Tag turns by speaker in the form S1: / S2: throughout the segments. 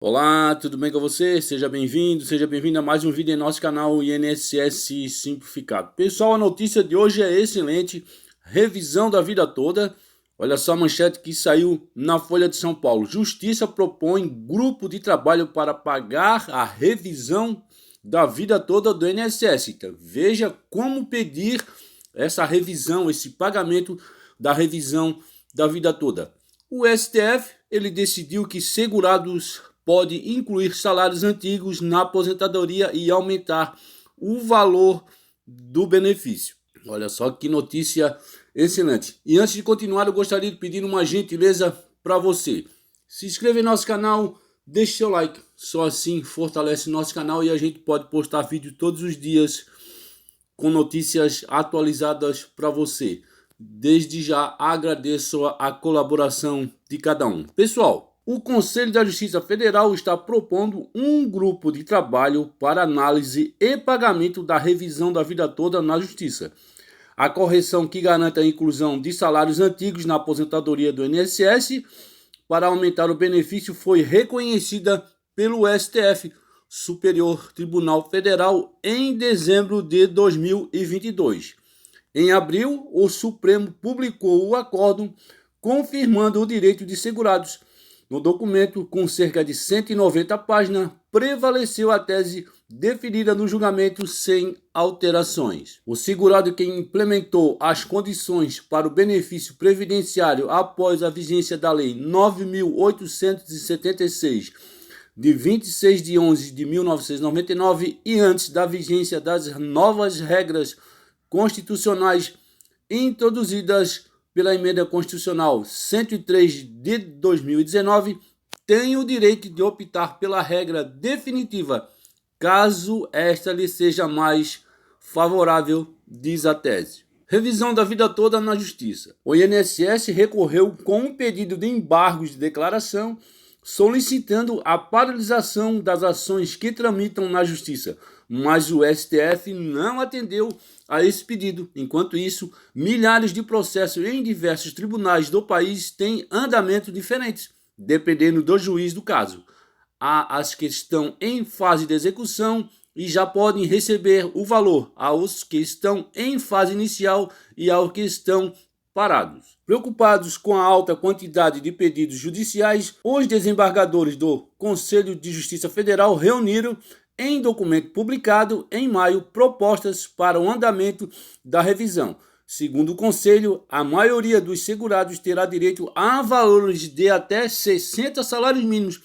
S1: Olá, tudo bem com você? Seja bem-vindo a mais um vídeo em nosso canal INSS Simplificado. Pessoal, a notícia de hoje é excelente, revisão da vida toda. Olha só a manchete que saiu na Folha de São Paulo. Justiça propõe grupo de trabalho para pagar a revisão da vida toda do INSS. Então, veja como pedir essa revisão, esse pagamento da revisão da vida toda. O STF, ele decidiu que segurados pode incluir salários antigos na aposentadoria e aumentar o valor do benefício. Olha só que notícia excelente. E antes de continuar, eu gostaria de pedir uma gentileza para você. Se inscreva em nosso canal, deixe seu like. Só assim fortalece nosso canal e a gente pode postar vídeo todos os dias com notícias atualizadas para você. Desde já agradeço a colaboração de cada um. Pessoal, o Conselho da Justiça Federal está propondo um grupo de trabalho para análise e pagamento da revisão da vida toda na Justiça. A correção que garante a inclusão de salários antigos na aposentadoria do INSS para aumentar o benefício foi reconhecida pelo STF, Superior Tribunal Federal, em dezembro de 2022. Em abril, o Supremo publicou o acórdão confirmando o direito de segurados. No documento, com cerca de 190 páginas, prevaleceu a tese definida no julgamento sem alterações. O segurado que implementou as condições para o benefício previdenciário após a vigência da Lei 9.876, de 26 de 11 de 1999 e antes da vigência das novas regras constitucionais introduzidas pela Emenda Constitucional 103 de 2019, tem o direito de optar pela regra definitiva, caso esta lhe seja mais favorável, diz a tese. Revisão da vida toda na Justiça. O INSS recorreu com um pedido de embargos de declaração, solicitando a paralisação das ações que tramitam na Justiça, mas o STF não atendeu a esse pedido. Enquanto isso, milhares de processos em diversos tribunais do país têm andamento diferentes, dependendo do juiz do caso. Há as que estão em fase de execução e já podem receber o valor, aos que estão em fase inicial e aos que estão parados. Preocupados com a alta quantidade de pedidos judiciais, os desembargadores do Conselho de Justiça Federal reuniram em documento publicado em maio propostas para o andamento da revisão. Segundo o Conselho, a maioria dos segurados terá direito a valores de até 60 salários mínimos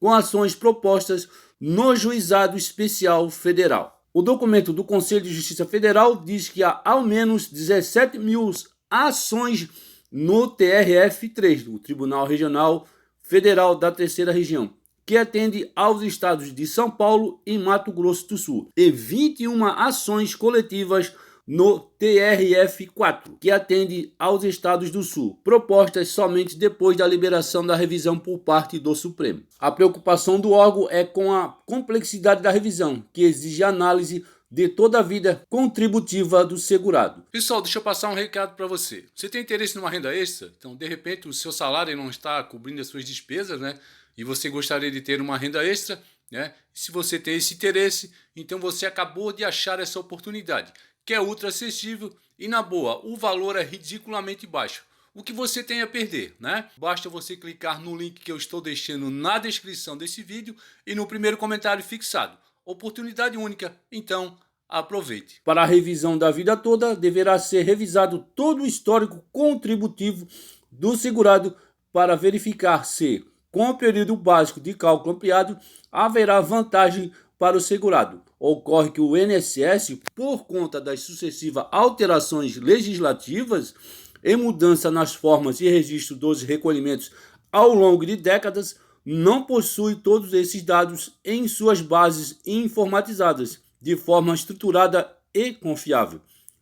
S1: com ações propostas no Juizado Especial Federal. O documento do Conselho de Justiça Federal diz que há ao menos 17 mil ações no TRF3, o Tribunal Regional Federal da Terceira Região, que atende aos estados de São Paulo e Mato Grosso do Sul, e 21 ações coletivas no TRF4, que atende aos estados do Sul, propostas somente depois da liberação da revisão por parte do Supremo. A preocupação do órgão é com a complexidade da revisão, que exige análise de toda a vida contributiva do segurado. Pessoal, deixa eu passar um recado para você. Você tem interesse numa renda extra? Então, de repente, o seu salário não está cobrindo as suas despesas, né? E você gostaria de ter uma renda extra, né? Se você tem esse interesse, então você acabou de achar essa oportunidade, que é ultra acessível e, na boa, o valor é ridiculamente baixo. O que você tem a perder, né? Basta você clicar no link que eu estou deixando na descrição desse vídeo e no primeiro comentário fixado. Oportunidade única, então aproveite. Para a revisão da vida toda, deverá ser revisado todo o histórico contributivo do segurado para verificar se, com o período básico de cálculo ampliado, haverá vantagem para o segurado. Ocorre que o INSS, por conta das sucessivas alterações legislativas e mudança nas formas e registro dos recolhimentos ao longo de décadas, não possui todos esses dados em suas bases informatizadas, de forma estruturada e confiável,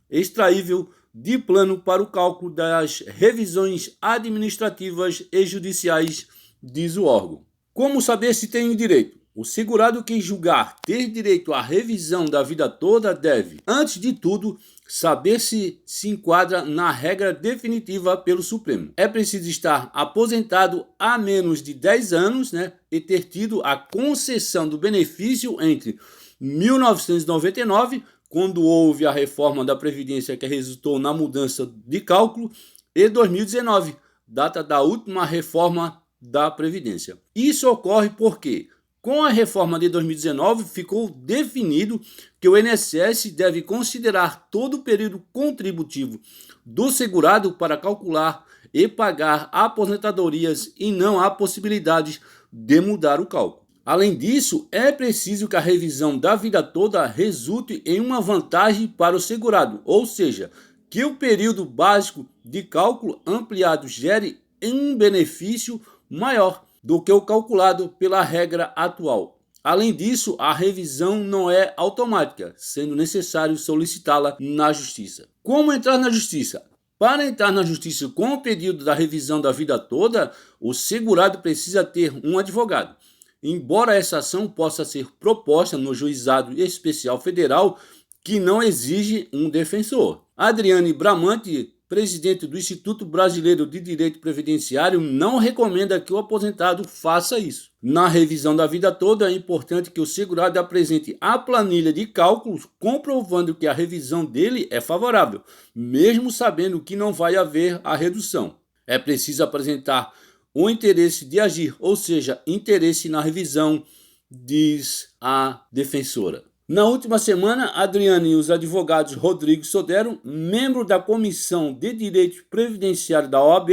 S1: extraível de plano para o cálculo das revisões administrativas e judiciais, diz o órgão. Como saber se tem direito? O segurado que julgar ter direito à revisão da vida toda deve, antes de tudo, saber se enquadra na regra definitiva pelo Supremo. É preciso estar aposentado há menos de 10 anos, e ter tido a concessão do benefício entre 1999, quando houve a reforma da Previdência que resultou na mudança de cálculo, e 2019, data da última reforma da Previdência. Isso ocorre porque, com a reforma de 2019, ficou definido que o INSS deve considerar todo o período contributivo do segurado para calcular e pagar aposentadorias e não há possibilidades de mudar o cálculo. Além disso, é preciso que a revisão da vida toda resulte em uma vantagem para o segurado, ou seja, que o período básico de cálculo ampliado gere um benefício maior do que o calculado pela regra atual. Além disso, a revisão não é automática, sendo necessário solicitá-la na Justiça. Como entrar na Justiça? Para entrar na Justiça com o pedido da revisão da vida toda, o segurado precisa ter um advogado. Embora essa ação possa ser proposta no Juizado Especial Federal, que não exige um defensor. Adriane Bramante, presidente do Instituto Brasileiro de Direito Previdenciário, não recomenda que o aposentado faça isso. Na revisão da vida toda, é importante que o segurado apresente a planilha de cálculos comprovando que a revisão dele é favorável, mesmo sabendo que não vai haver a redução. É preciso apresentar o interesse de agir, ou seja, interesse na revisão, diz a defensora. Na última semana, Adriane e os advogados Rodrigo Sodero, membro da Comissão de Direito Previdenciário da OAB,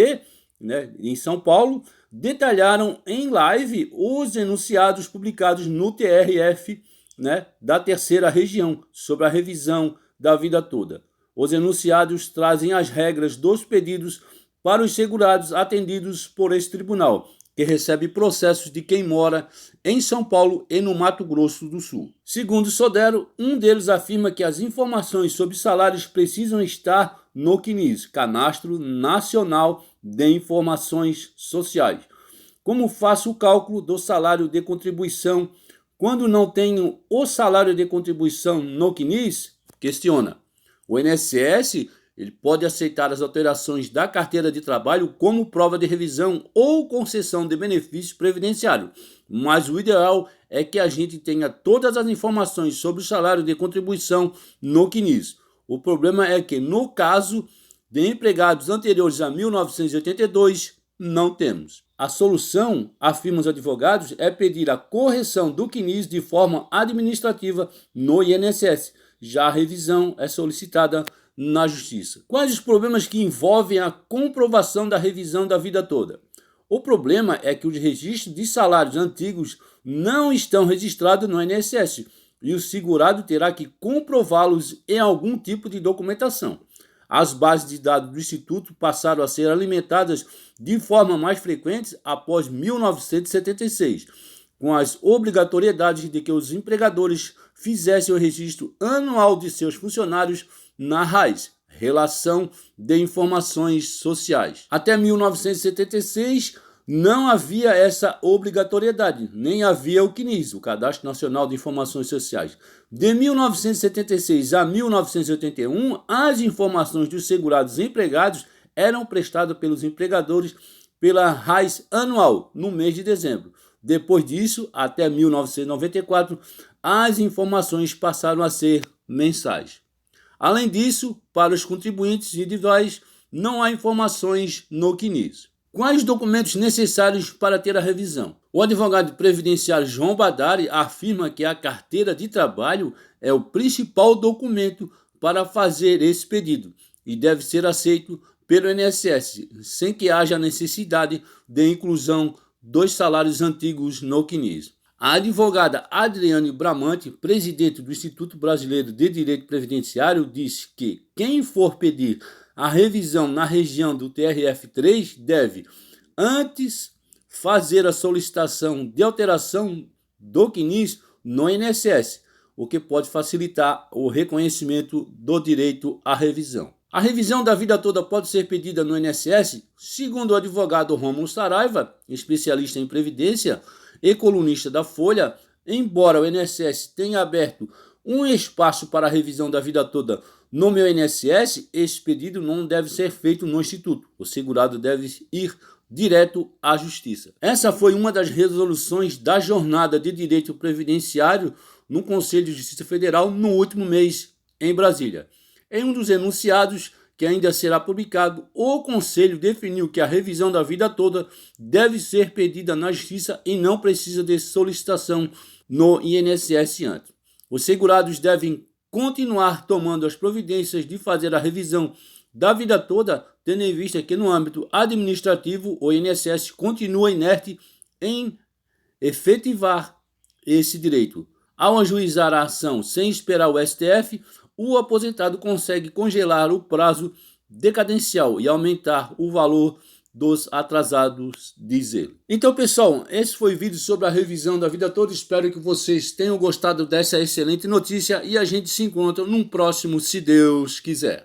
S1: em São Paulo, detalharam em live os enunciados publicados no TRF, da terceira região, sobre a revisão da vida toda. Os enunciados trazem as regras dos pedidos para os segurados atendidos por esse tribunal, que recebe processos de quem mora em São Paulo e no Mato Grosso do Sul. Segundo Sodero, um deles afirma que as informações sobre salários precisam estar no CNIS, Cadastro Nacional de Informações Sociais. Como faço o cálculo do salário de contribuição quando não tenho o salário de contribuição no CNIS? Questiona. O INSS ele pode aceitar as alterações da carteira de trabalho como prova de revisão ou concessão de benefício previdenciário, mas o ideal é que a gente tenha todas as informações sobre o salário de contribuição no CNIS. O problema é que, no caso de empregados anteriores a 1982, não temos. A solução, afirmam os advogados, é pedir a correção do CNIS de forma administrativa no INSS. Já a revisão é solicitada na Justiça. Quais os problemas que envolvem a comprovação da revisão da vida toda? O problema é que os registros de salários antigos não estão registrados no INSS e o segurado terá que comprová-los em algum tipo de documentação. As bases de dados do Instituto passaram a ser alimentadas de forma mais frequente após 1976, com as obrigatoriedades de que os empregadores fizessem o registro anual de seus funcionários na RAIS, Relação de Informações Sociais. Até 1976 não havia essa obrigatoriedade, nem havia o CNIS, o Cadastro Nacional de Informações Sociais. De 1976 a 1981, as informações dos segurados empregados eram prestadas pelos empregadores pela RAIS anual, no mês de dezembro. Depois disso, até 1994, as informações passaram a ser mensais. Além disso, para os contribuintes individuais, não há informações no CNIS. Quais documentos necessários para ter a revisão? O advogado previdenciário João Badari afirma que a carteira de trabalho é o principal documento para fazer esse pedido e deve ser aceito pelo INSS, sem que haja necessidade de inclusão dos salários antigos no CNIS. A advogada Adriane Bramante, presidente do Instituto Brasileiro de Direito Previdenciário, disse que quem for pedir a revisão na região do TRF3 deve, antes, fazer a solicitação de alteração do CNIS no INSS, o que pode facilitar o reconhecimento do direito à revisão. A revisão da vida toda pode ser pedida no INSS, segundo o advogado Rômulo Saraiva, especialista em previdência e colunista da Folha, embora o INSS tenha aberto um espaço para a revisão da vida toda no meu INSS, esse pedido não deve ser feito no Instituto. O segurado deve ir direto à Justiça. Essa foi uma das resoluções da Jornada de Direito Previdenciário no Conselho de Justiça Federal no último mês em Brasília. Em um dos enunciados, que ainda será publicado, o Conselho definiu que a revisão da vida toda deve ser pedida na Justiça e não precisa de solicitação no INSS antes. Os segurados devem continuar tomando as providências de fazer a revisão da vida toda, tendo em vista que no âmbito administrativo o INSS continua inerte em efetivar esse direito. Ao ajuizar a ação sem esperar o STF, o aposentado consegue congelar o prazo decadencial e aumentar o valor dos atrasados, diz ele. Então, pessoal, esse foi o vídeo sobre a revisão da vida toda. Espero que vocês tenham gostado dessa excelente notícia e a gente se encontra num próximo, se Deus quiser.